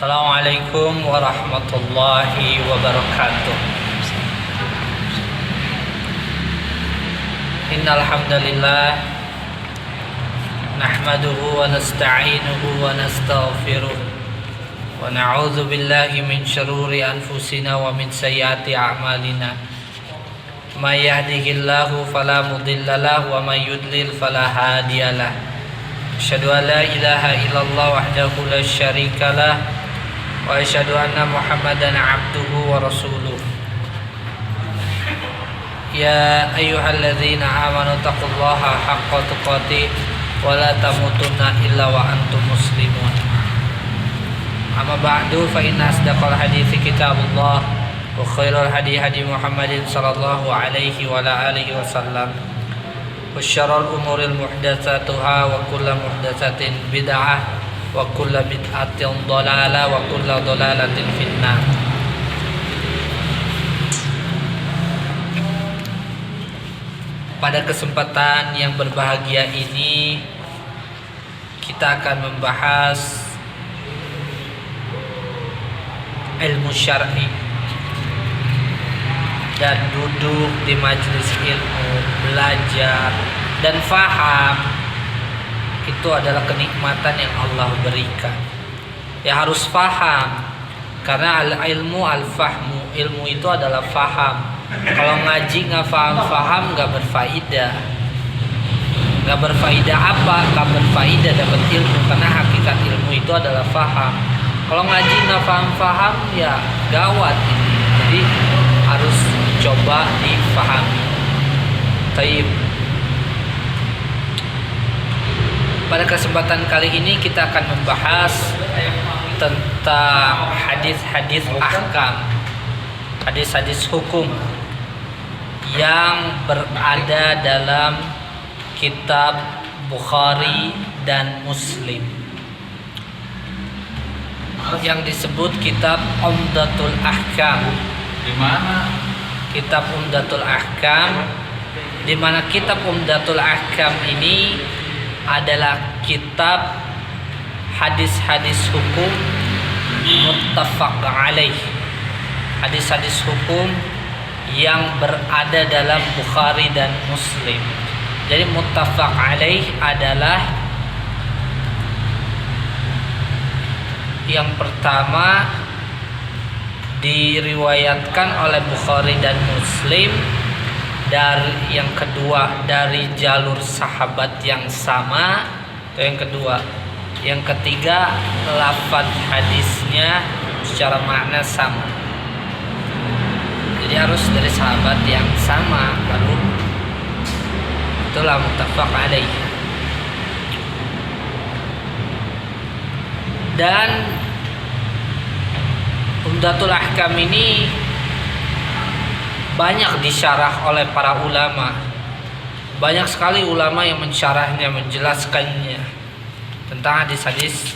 Assalamualaikum warahmatullahi wabarakatuh. Innal hamdalillah nahmaduhu wa nasta'inuhu wa nastaghfiruh wa na'udzu billahi min syururi anfusina wa min sayyiati a'malina. May yahdihillahu fala mudilla lahu wa may yudlil fala hadiyalah. Asyhadu an la ilaha illallah wahdahu la syarikalah wa asyhadu anna Muhammadan abduhu wa rasuluh. Ya ayyuhalladzina amanu taqullaha haqqa tuqatih wa la tamutunna illa wa antum muslimun. Amma ba'du fa inna asdaqal hadithi kitabullah wa khairul hadi hadi Muhammadin sallallahu alaihi wa ala alihi wasallam. Wa syarrul umuril muhdatsatuha wa kullu muhdatsatin bid'ah wa kullu bid'atin dhalalah wa kullu dhalalatin finnar. Pada kesempatan yang berbahagia ini kita akan membahas ilmu syar'i dan duduk di majelis ilmu, belajar dan faham itu adalah kenikmatan yang Allah berikan. Ya harus faham, karena al-ilmu al-fahmu, ilmu itu adalah faham. Kalau ngaji nggak faham nggak berfaedah. Nggak berfaedah apa? Nggak berfaedah dapat ilmu, karena hakikat ilmu itu adalah faham. Kalau ngaji nggak faham ya gawat ini. Jadi harus coba difahami. Taib. Pada kesempatan kali ini kita akan membahas tentang hadis-hadis ahkam, hadis-hadis hukum yang berada dalam kitab Bukhari dan Muslim, yang disebut kitab Umdatul Ahkam. Di mana? Kitab Umdatul Ahkam, di mana kitab Umdatul Ahkam ini adalah kitab hadis-hadis hukum muttafaq alaih, hadis-hadis hukum yang berada dalam Bukhari dan Muslim. Jadi muttafaq alaih adalah yang pertama diriwayatkan oleh Bukhari dan Muslim, dari yang kedua dari jalur sahabat yang sama, itu yang kedua. Yang ketiga lafaz hadisnya secara makna sama. Jadi harus dari sahabat yang sama, baru itulah muttafaq alaih. Dan Umdatul Ahkam ini banyak disyarah oleh para ulama. Banyak sekali ulama yang mensyarahnya, menjelaskannya tentang hadis-hadis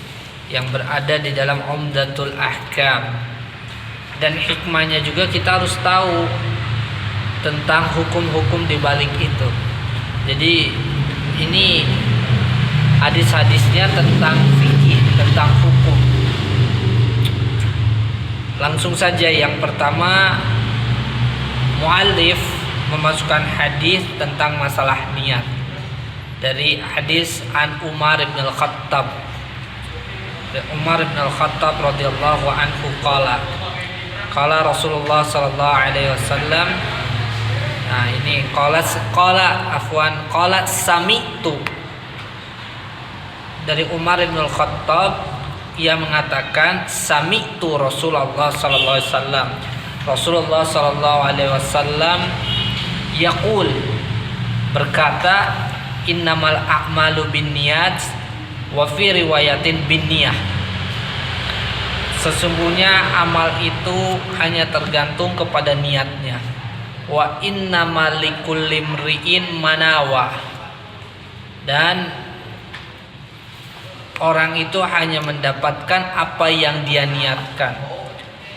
yang berada di dalam Umdatul Ahkam. Dan hikmahnya juga kita harus tahu tentang hukum-hukum di balik itu. Jadi ini hadis-hadisnya tentang fikih, tentang hukum. Langsung saja, yang pertama muallif memasukkan hadis tentang masalah niat dari hadis an Umar bin Al-Khattab. Umar bin Al-Khattab radhiyallahu anhu qala Rasulullah sallallahu alaihi wasallam. Nah, ini qala sami'tu. Dari Umar bin Al-Khattab, ia mengatakan sami'tu Rasulullah sallallahu alaihi wasallam. Rasulullah sallallahu alaihi wasallam yaqul, berkata, innamal a'malu binniyat wa fi riwayatin binniyah. Sesungguhnya amal itu hanya tergantung kepada niatnya. Wa innamal likulli imri'in manawa. Dan orang itu hanya mendapatkan apa yang dia niatkan.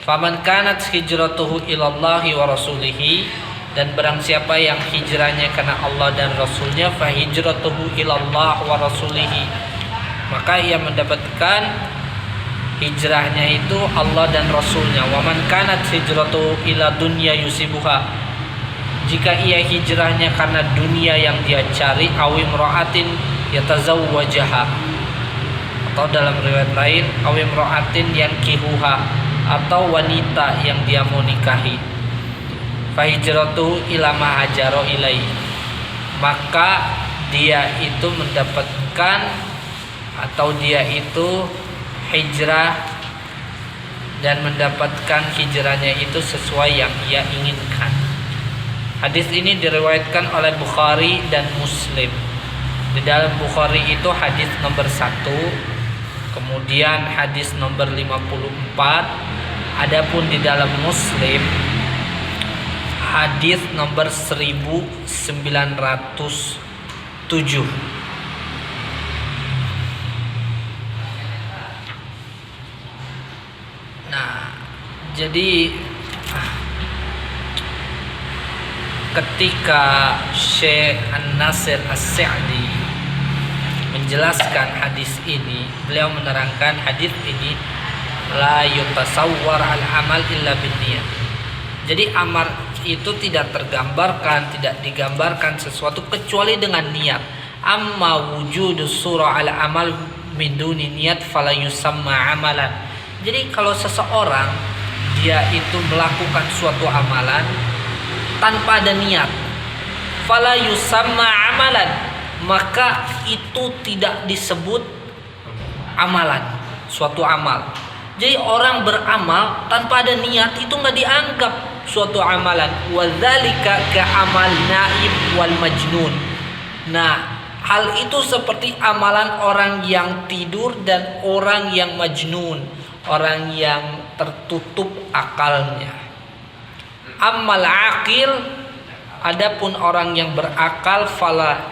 Faman kanat hijratuhu ilallahi wa rasulihi, dan barang siapa yang hijrahnya karena Allah dan Rasulnya, fa hijratuhu ilallah wa rasulihi, maka ia mendapatkan hijrahnya itu Allah dan Rasulnya. Wa man kanat hijratu ila dunya yusibuha, jika ia hijrahnya karena dunia yang dia cari, awi imra'atin yatazawwajaha, atau dalam riwayat lain awi imra'atin yankihuha, atau wanita yang dia mau nikahi, fa hijratu ila ma hajara ilai, maka dia itu mendapatkan atau dia itu hijrah dan mendapatkan hijrahnya itu sesuai yang ia inginkan. Hadis ini diriwayatkan oleh Bukhari dan Muslim. Di dalam Bukhari itu hadis nomor 1, kemudian hadis nomor 54. Adapun di dalam Muslim hadis nomor 1907. Nah, jadi ketika Syekh An-Nasir As-Sa'di menjelaskan hadis ini, beliau menerangkan hadis ini la yutasawwar al-amal illa binniyah. Jadi amal itu tidak tergambarkan, tidak digambarkan sesuatu kecuali dengan niat. Amma wujudus surah al-amal min duni niyat fala yusamma amalan. Jadi kalau seseorang dia itu melakukan suatu amalan tanpa ada niat, fala yusamma amalan, maka itu tidak disebut amalan, suatu amal. Jadi orang beramal tanpa ada niat itu nggak dianggap suatu amalan. Wadzalika ka'amal naim wal majnun. Nah, hal itu seperti amalan orang yang tidur dan orang yang majnun, orang yang tertutup akalnya. Ammal aqil, adapun orang yang berakal, fala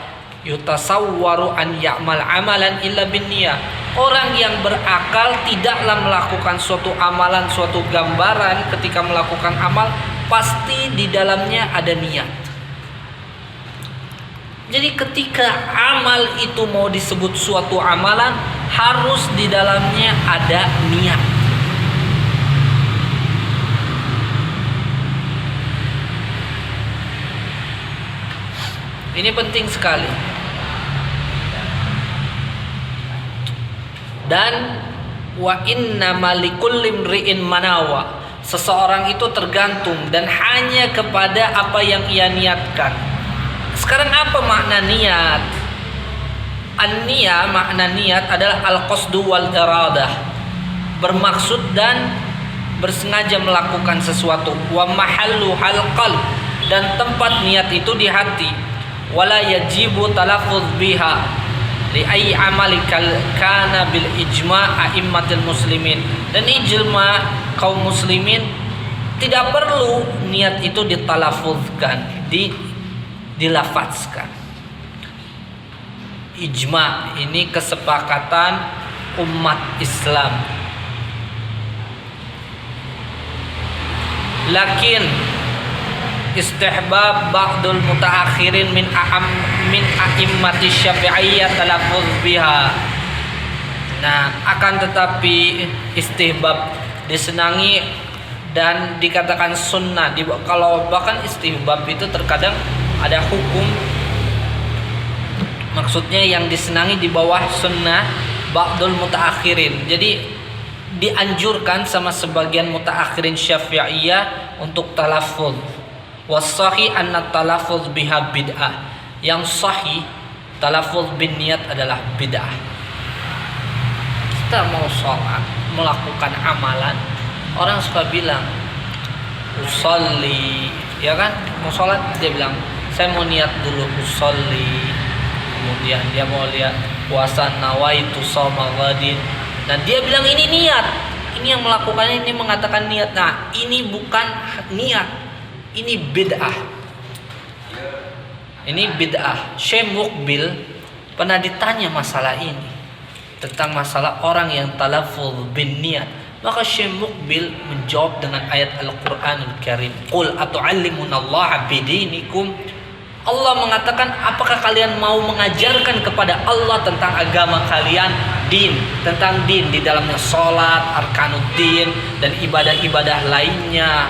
yutasawwaru an ya'mal amalan illa binniyah. Orang yang berakal tidaklah melakukan suatu amalan, suatu gambaran ketika melakukan amal pasti di dalamnya ada niat. Jadi ketika amal itu mau disebut suatu amalan, harus di dalamnya ada niat. Ini penting sekali. Dan wa inna malikulli imri'in manawa, seseorang itu tergantung dan hanya kepada apa yang ia niatkan. Sekarang apa makna niat? An-niyah, makna niat adalah al-qasdu wal iradah, bermaksud dan bersengaja melakukan sesuatu. Wa mahallu halqal, dan tempat niat itu di hati. Wala yajibu talaffuz biha li ayyi amali kana bil ijma' a'immatil muslimin, dan ijma' kaum muslimin tidak perlu niat itu ditalaffuzkan, dilafazkan. Ijma' ini kesepakatan umat Islam. Lakin istihbab ba'dul mutaakhirin min a'immati syafi'iyyah talaffuz biha. Nah, akan tetapi istihbab disenangi dan dikatakan sunnah. Kalau bahkan istihbab itu terkadang ada hukum, maksudnya yang disenangi di bawah sunnah ba'dul mutaakhirin. Jadi dianjurkan sama sebagian mutaakhirin syafi'iyah untuk talaffuz. Was-sahih anna talaffuz biha bid'ah. Yang sahih talaffuz bin niat adalah bid'ah. Kita mau sholat, melakukan amalan, orang suka bilang usolli, ya kan? Mau sholat dia bilang saya mau niat dulu usolli. Kemudian dia mau lihat puasa nawaitu shauma ghadin, dan dia bilang ini niat. Ini yang melakukannya ini mengatakan niat. Nah, ini bukan niat. Ini bid'ah. Ini bid'ah. Syekh Muqbil pernah ditanya masalah ini, tentang masalah orang yang talaffuz bin niat. Maka Syekh Muqbil menjawab dengan ayat Al-Qur'anul Karim. Qul atu'allimunallaha bidinikum. Allah mengatakan, apakah kalian mau mengajarkan kepada Allah tentang agama kalian? tentang din di dalamnya salat, arkanuddin dan ibadah-ibadah lainnya.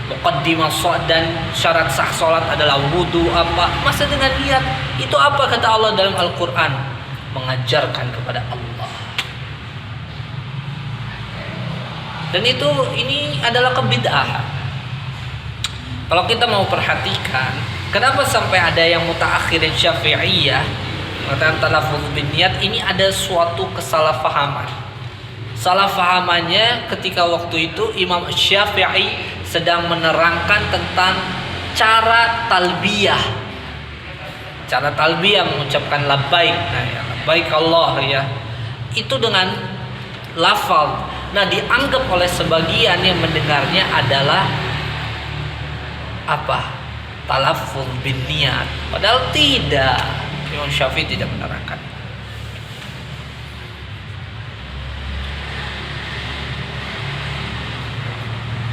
Muqaddimah shalat dan syarat sah salat adalah wudu apa? Masa dengan niat. Itu apa kata Allah dalam Al-Qur'an? Mengajarkan kepada Allah. Dan ini adalah kebid'ahan. Kalau kita mau perhatikan, kenapa sampai ada yang mutaakhirin Syafi'iyah mengatakan talaffuz bin niat, ini ada suatu kesalahpahaman. Salah fahamannya ketika waktu itu Imam Syafi'i sedang menerangkan tentang cara talbiyah. Cara talbiyah mengucapkan labbaik. Nah, ya, labbaik Allah ya. Itu dengan lafal. Nah, dianggap oleh sebagian yang mendengarnya adalah apa? Talaffuz bin niat. Padahal tidak. Imam Syafi'i tidak menerangkan.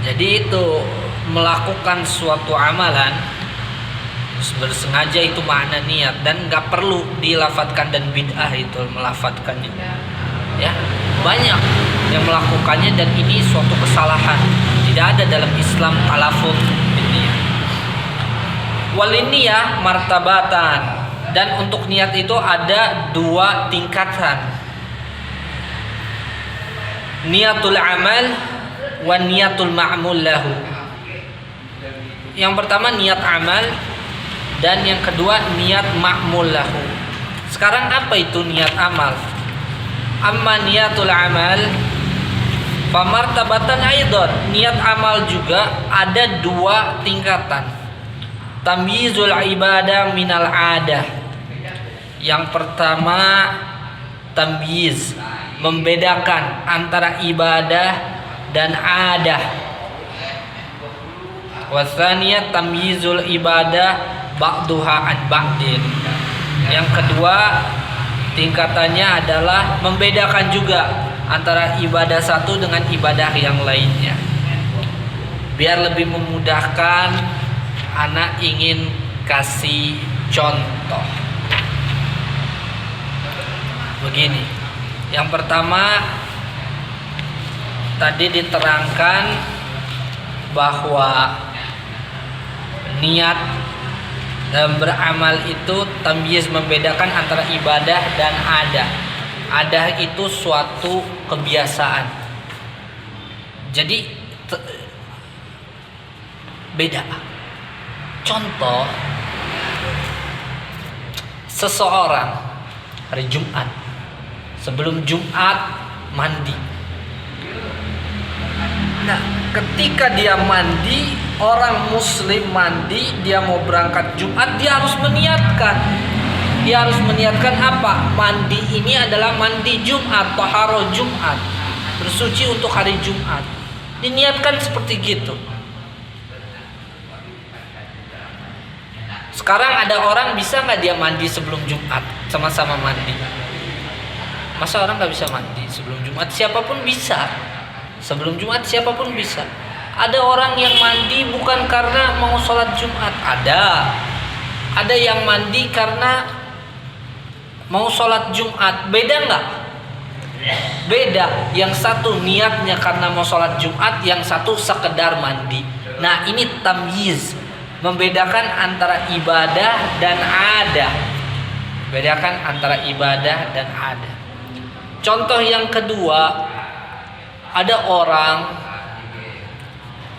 Jadi itu melakukan suatu amalan bersengaja itu makna niat dan nggak perlu dilafatkan, dan bid'ah itu melafatkannya. Ya, banyak yang melakukannya dan ini suatu kesalahan. Tidak ada dalam Islam talaffuz bin niat. Wal niyah martabatan, dan untuk niat itu ada 2 tingkatan. Niatul amal wa niyatul ma'mul lahu. Yang pertama niat amal dan yang kedua niat ma'mul lahu. Sekarang apa itu niat amal? Amma niatul amal famartabatan aidan. Niat amal juga ada 2 tingkatan. Tamyizul ibadah minal adah. Yang pertama tamyiz, membedakan antara ibadah dan adah. Wasaniyat tamyizul ibadah ba'duha an ba'din. Yang kedua tingkatannya adalah membedakan juga antara ibadah satu dengan ibadah yang lainnya. Biar lebih memudahkan, anak ingin kasih contoh. Begini. Yang pertama tadi diterangkan bahwa niat dalam beramal itu tamyiz, membedakan antara ibadah dan adah. Adah itu suatu kebiasaan. Jadi beda. Contoh, seseorang hari Jumat, sebelum Jumat mandi. Nah, ketika dia mandi, orang muslim mandi, dia mau berangkat Jumat, dia harus meniatkan. Dia harus meniatkan apa? Mandi ini adalah mandi Jumat, taharah Jumat, bersuci untuk hari Jumat. Diniatkan seperti gitu. Sekarang ada orang bisa nggak dia mandi sebelum Jumat, sama-sama mandi? Masa orang nggak bisa mandi sebelum Jumat? Siapapun bisa. Sebelum Jumat siapapun bisa. Ada orang yang mandi bukan karena mau sholat Jumat. Ada yang mandi karena mau sholat Jumat. Beda nggak? Beda. Yang satu niatnya karena mau sholat Jumat, yang satu sekedar mandi. Nah, ini tamyiz, membedakan antara ibadah dan adah. Bedakan antara ibadah dan adah. Contoh yang kedua, ada orang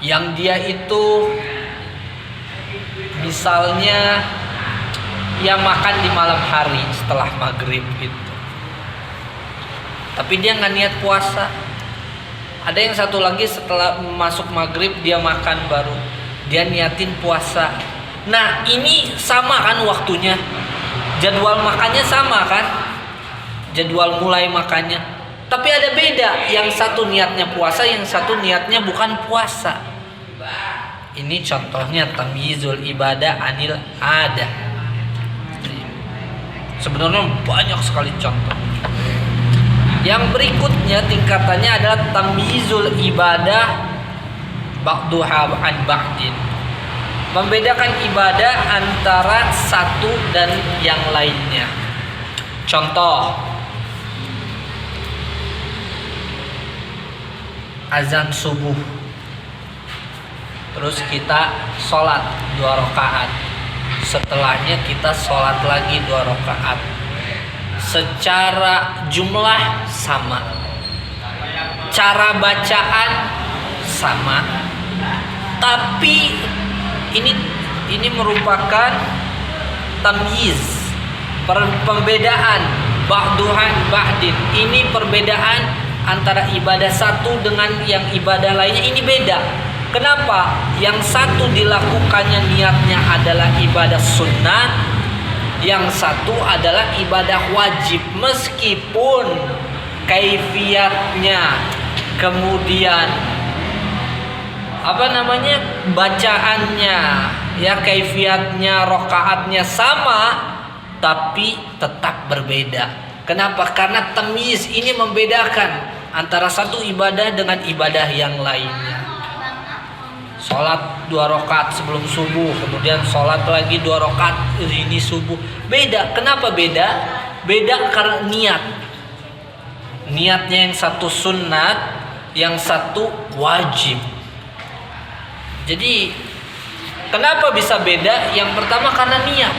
yang dia itu misalnya yang makan di malam hari setelah maghrib gitu, tapi dia nggak niat puasa. Ada yang satu lagi setelah masuk maghrib dia makan baru dia niatin puasa. Nah, ini sama kan waktunya, jadwal makannya sama kan, jadwal mulai makannya, tapi ada beda. Yang satu niatnya puasa, yang satu niatnya bukan puasa. Ini contohnya tamyizul ibadah anil adah. Sebenarnya banyak sekali contoh. Yang berikutnya tingkatannya adalah tamyizul ibadah ba'duha an ba'din, membedakan ibadah antara satu dan yang lainnya. Contoh, azan subuh. Terus kita sholat 2 rakaat. Setelahnya kita sholat lagi 2 rakaat. Secara jumlah sama, cara bacaan sama, tapi ini merupakan tamyiz, pembedaan ba'duhan ba'din. Ini perbedaan antara ibadah satu dengan yang ibadah lainnya, ini beda. Kenapa? Yang satu dilakukannya niatnya adalah ibadah sunnah, yang satu adalah ibadah wajib, meskipun kaifiatnya, kemudian bacaannya, ya kaifiatnya, rakaatnya sama, tapi tetap berbeda. Kenapa? Karena tamyiz ini membedakan antara satu ibadah dengan ibadah yang lainnya. Sholat 2 rakaat sebelum subuh, kemudian sholat lagi 2 rakaat ini subuh. Beda. Kenapa beda? Beda karena niat. Niatnya yang satu sunnat, yang satu wajib. Jadi kenapa bisa beda? Yang pertama karena niat.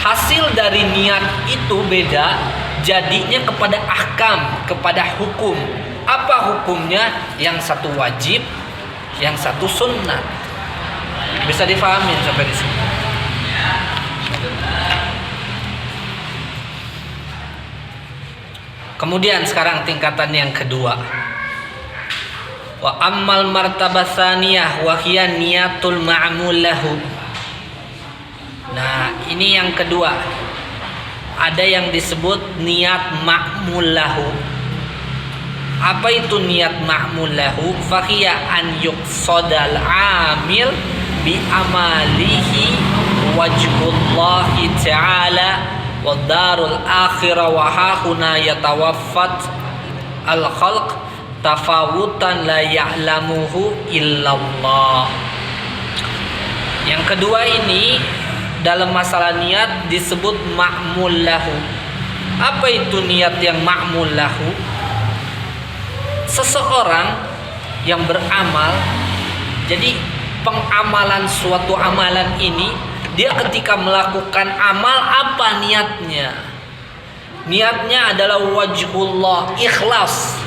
Hasil dari niat itu beda, jadinya kepada ahkam, kepada hukum. Apa hukumnya? Yang satu wajib, yang satu sunnah. Bisa difahami sampai di sini. Kemudian sekarang tingkatan yang kedua. Wa ammal martabah tsaniyah wa hiya niyatul ma'mul lahu. Nah, ini yang kedua. Ada yang disebut niat ma'mul lahu. Apa itu niat ma'mul lahu? Fahiya an yuqsadal amil bi amalihi wajhullahi ta'ala wa darul akhirah wa hahuna yatawaffat al khalq tafawutan la ya'lamuhu illallah. Yang kedua ini dalam masalah niat disebut ma'mul lahu. Apa itu niat yang ma'mul lahu? Seseorang yang beramal, jadi pengamalan suatu amalan ini, dia ketika melakukan amal apa niatnya? Niatnya adalah wajhullah, ikhlas.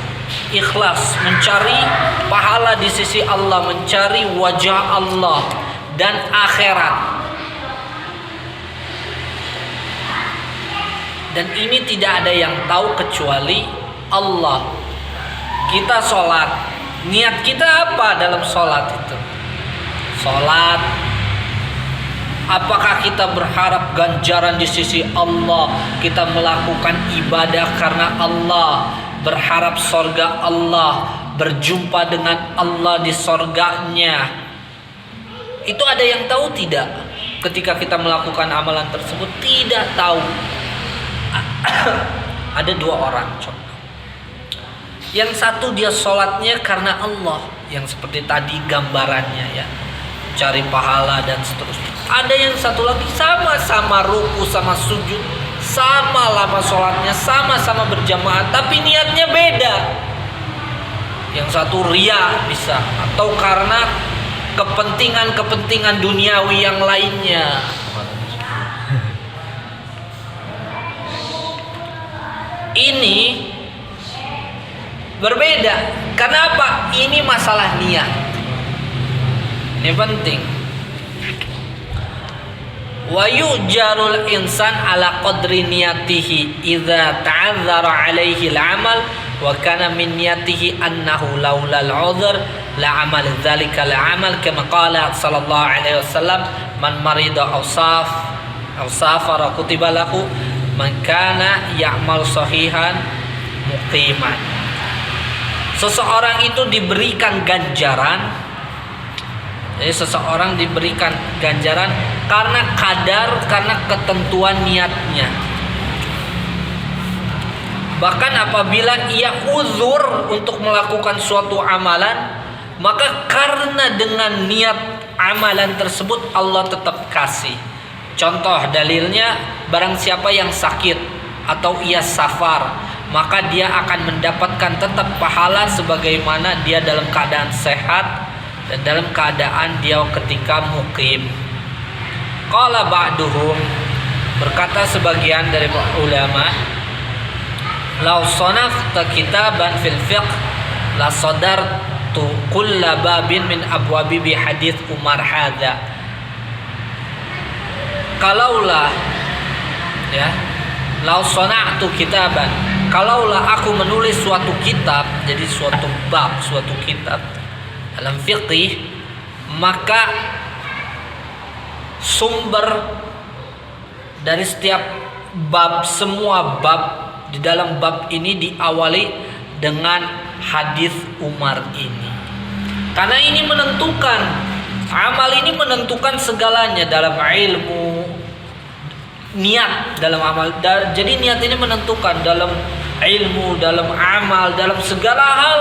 Ikhlas, mencari pahala di sisi Allah, mencari wajah Allah dan akhirat. Dan ini tidak ada yang tahu kecuali Allah. Kita sholat, niat kita apa dalam sholat itu? Sholat, apakah kita berharap ganjaran di sisi Allah? Kita melakukan ibadah karena Allah, berharap sorga Allah, berjumpa dengan Allah di sorganya. Itu ada yang tahu tidak? Ketika kita melakukan amalan tersebut, tidak tahu. Ada 2 orang contoh. Yang satu dia sholatnya karena Allah, yang seperti tadi gambarannya ya, cari pahala dan seterusnya. Ada yang satu lagi sama-sama ruku sama sujud, sama lama sholatnya, sama-sama berjamaah, tapi niatnya beda. Yang satu riya bisa, atau karena kepentingan-kepentingan duniawi yang lainnya. Ini berbeda. Kenapa? Ini masalah niat. Ini penting. Wa yujarul insan ala qadri niyatihi idza ta'azzara alaihi al-amal wa kana min niyatihi annahu laula al-'udhr la amal dzalika al-amal kama qala sallallahu alaihi wasallam man marida aw safara kutiba lahu man kana ya'mal sahihan muqiman. Seseorang itu diberikan ganjaran. Jadi seseorang diberikan ganjaran karena karena ketentuan niatnya. Bahkan apabila ia uzur untuk melakukan suatu amalan, maka karena dengan niat amalan tersebut Allah tetap kasih. Contoh dalilnya, barang siapa yang sakit atau ia safar, maka dia akan mendapatkan tetap pahala sebagaimana dia dalam keadaan sehat dan dalam keadaan dia ketika mukim. Qala ba'duhum, berkata sebagian dari ulama, "Lau sanafta kitaban fil fiqh la sadartu kulla babin min abwabi bi hadits Umar hadza." Kalaulah ya, lau sana'tu kitaban, kalaulah aku menulis suatu kitab, jadi suatu bab, suatu kitab dalam fiqih, maka sumber dari setiap bab, semua bab di dalam bab ini diawali dengan hadis Umar ini. Karena ini menentukan, amal ini menentukan segalanya dalam ilmu, niat dalam amal. Jadi niat ini menentukan dalam ilmu, dalam amal, dalam segala hal.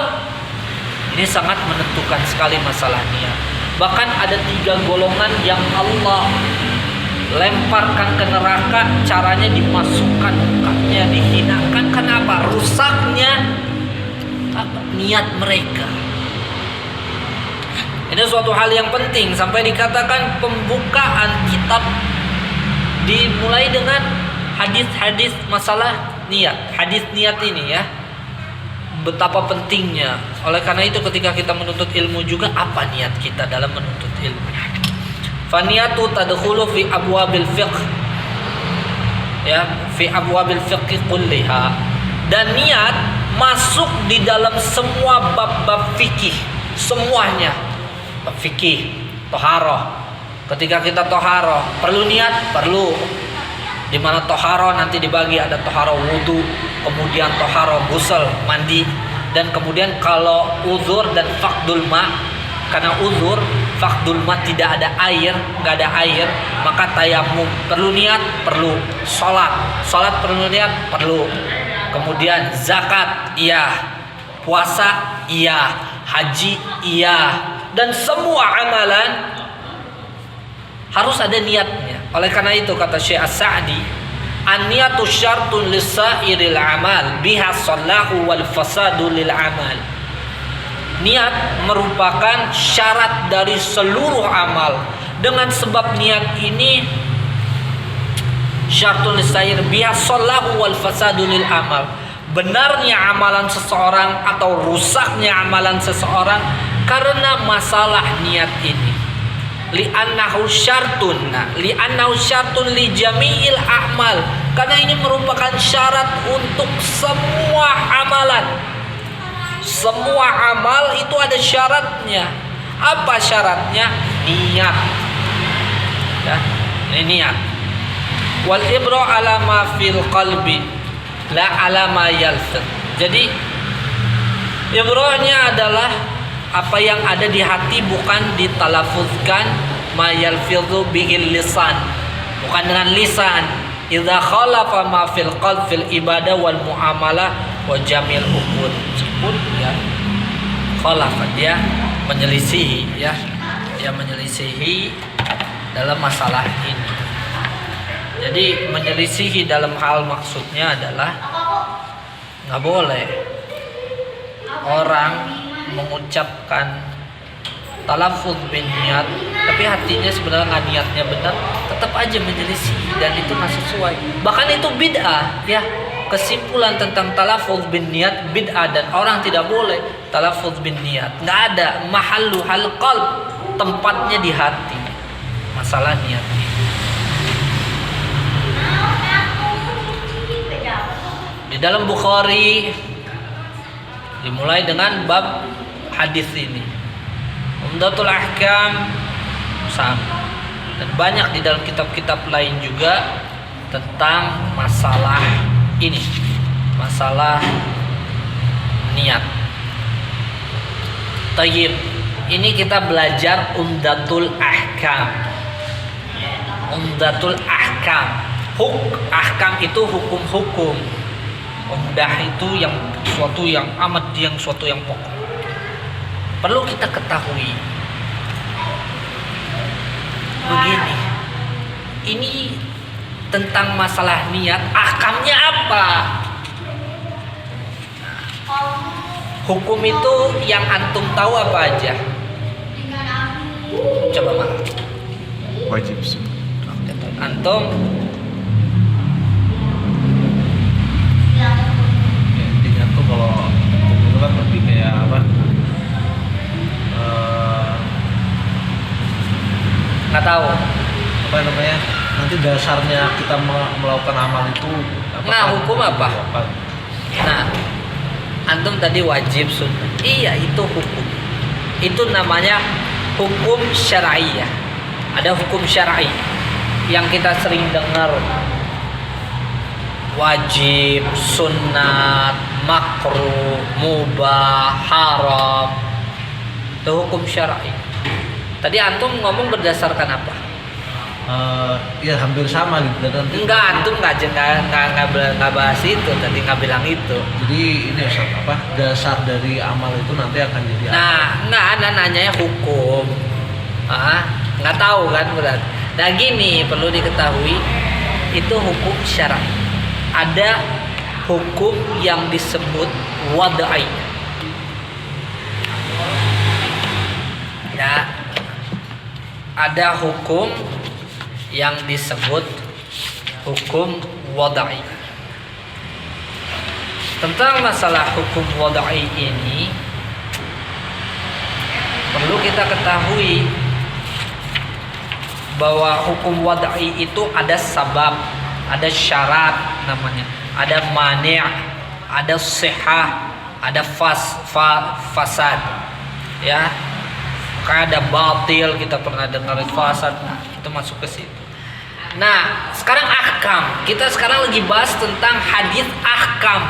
Ini sangat menentukan sekali masalah niat. Bahkan ada 3 golongan yang Allah lemparkan ke neraka, caranya dimasukkan mukanya, dihinakan. Kenapa? Rusaknya niat mereka. Ini suatu hal yang penting, sampai dikatakan pembukaan kitab dimulai dengan hadis-hadis masalah niat. Hadis niat ini ya, betapa pentingnya. Oleh karena itu ketika kita menuntut ilmu juga, apa niat kita dalam menuntut ilmu? Faniyatu tadkhulu fi abwabil fiqh, ya, fi abwabil fiqh kulliha. Dan niat masuk di dalam semua bab-bab fikih, semuanya. Bab fikih, toharoh. Ketika kita toharoh, perlu niat? Perlu. Di mana toharoh nanti dibagi, ada toharoh wudu, kemudian toharoh ghusl, mandi, dan kemudian kalau uzur dan faqdul ma, karena uzur faqdul ma tidak ada air, nggak ada air, maka tayamum. Perlu niat? Perlu. Sholat perlu niat? Perlu. Kemudian zakat, iya. Puasa, iya. Haji, iya. Dan semua amalan harus ada niatnya. Oleh karena itu kata Syekh As-Sa'di, an-niyatu syartun lisairil amal biha sallahu wal fasadu lil amal. Niat merupakan syarat dari seluruh amal. Dengan sebab niat ini syartun lisair biha sallahu wal fasadu lil amal. Benarnya amalan seseorang atau rusaknya amalan seseorang karena masalah niat ini. Li'annahu syartun li jami'il a'mal, karena ini merupakan syarat untuk semua amalan. Semua amal itu ada syaratnya. Apa syaratnya? Niat. Ya, ini niat. Wal ibra ala ma fil qalbi la ala ma yalfid. Jadi ibrahnya adalah apa yang ada di hati, bukan ditalafuzkan. Ma yalfidhu bihil lisan, bukan dengan lisan. Idza khalafa ma fil qalb fil ibadah wal muamalah wa jamil uqud. Meskipun ya khalafa, dia menyelisihi, ya, dia menyelisihi dalam masalah ini. Jadi menyelisihi dalam hal maksudnya adalah nggak boleh orang mengucapkan talafuz bin niat tapi hatinya sebenarnya nggak, niatnya benar, tetap aja menyelisih, dan itu nggak sesuai. Bahkan itu bid'ah, ya. Kesimpulan tentang talafuz bin niat bid'ah, dan orang tidak boleh talafuz bin niat. Nggak ada mahallu hal qalb, tempatnya di hati. Masalah niat ini. Di dalam Bukhari dimulai dengan bab hadis ini. Umdatul Ahkam sama, dan banyak di dalam kitab-kitab lain juga tentang masalah ini, masalah niat. Tayyib, ini kita belajar Umdatul Ahkam. Umdatul Ahkam, ahkam itu hukum-hukum. Umdah itu yang suatu yang amat, yang suatu yang pokok. Perlu kita ketahui begini, ini tentang masalah niat, ahkamnya apa? Hukum itu yang antum tahu apa aja? Coba Mak. Wajib sih. Antum Ya, intinya tuh kalau hukum itu kan lebih kayak apa? nggak tahu. Apa namanya? Nanti dasarnya kita melakukan amal itu Nah, hukum apa? Nah, antum tadi wajib sunnah. Iya, itu hukum. Itu namanya hukum syar'iyah. Ada hukum syar'i yang kita sering dengar. Wajib, sunnat, makruh, mubah, haram. Itu hukum syar'i. Tadi antum ngomong berdasarkan apa? Ya hampir sama gitu dan Enggak, antum nggak bahas itu. Tadi nggak bilang itu. jadi ini Ustaz, apa dasar dari amal itu nanti akan jadi apa? Nah, nggak ada nanyanya hukum. Nggak tahu kan berarti. Nah gini perlu diketahui itu hukum syar'i. Ada hukum yang disebut wad'i. Ya, ada hukum yang disebut hukum wad'i. Tentang masalah hukum wad'i ini perlu kita ketahui bahwa hukum wad'i itu ada sabab, ada syarat namanya, ada mani', ada sihah, ada fasad. Ya. Ada batil, kita pernah dengar fasad, itu masuk ke situ. Nah, sekarang ahkam. Kita sekarang lagi bahas tentang hadis ahkam.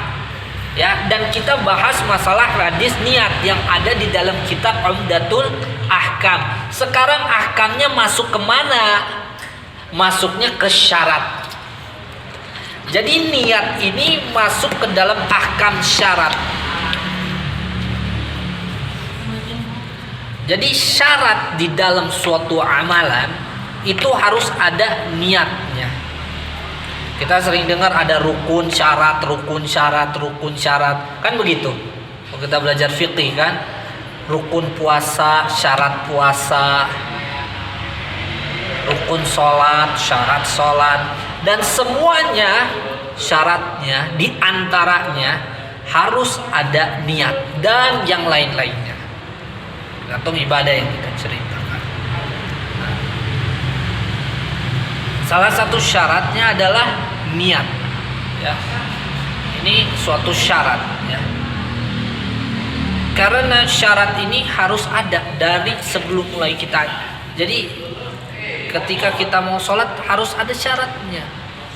Ya, dan kita bahas masalah hadis niat yang ada di dalam kitab Umdatul Ahkam. Sekarang ahkamnya masuk kemana? Masuknya ke syarat. Jadi niat ini masuk ke dalam ahkam syarat. Jadi syarat di dalam suatu amalan itu harus ada niatnya. Kita sering dengar ada rukun syarat, rukun syarat, rukun syarat. Kan begitu. Kalau kita belajar fikih kan, rukun puasa, syarat puasa, rukun sholat, syarat sholat, dan semuanya syaratnya diantaranya harus ada niat dan yang lain-lainnya. Atau ibadah yang kita ceritakan. Salah satu syaratnya adalah niat. Ya. Ini suatu syarat. Ya. Karena syarat ini harus ada dari sebelum mulai kita. Jadi ketika kita mau sholat harus ada syaratnya.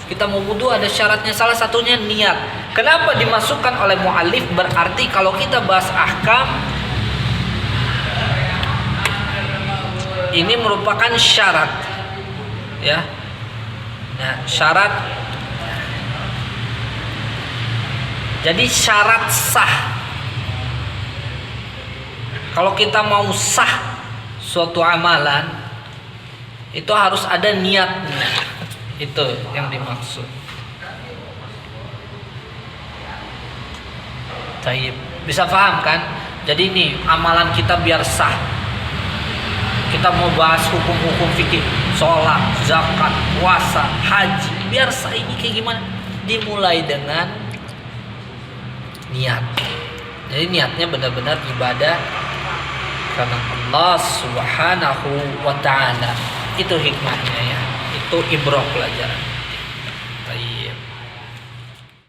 Kita mau wudu ada syaratnya. Salah satunya niat. Kenapa dimasukkan oleh mu'allif? Berarti kalau kita bahas ahkam, ini merupakan syarat, ya. Nah, syarat. Jadi syarat sah. Kalau kita mau sah suatu amalan, itu harus ada niatnya. Itu yang dimaksud. Taib. Bisa paham kan? Jadi ini amalan kita biar sah. Kita mau bahas hukum-hukum fikih, sholat, zakat, puasa, haji. Biar sah ini kayak gimana? Dimulai dengan niat. Jadi niatnya benar-benar ibadah karena Allah Subhanahu wa ta'ala. Itu hikmahnya ya. Itu ibrah pelajaran.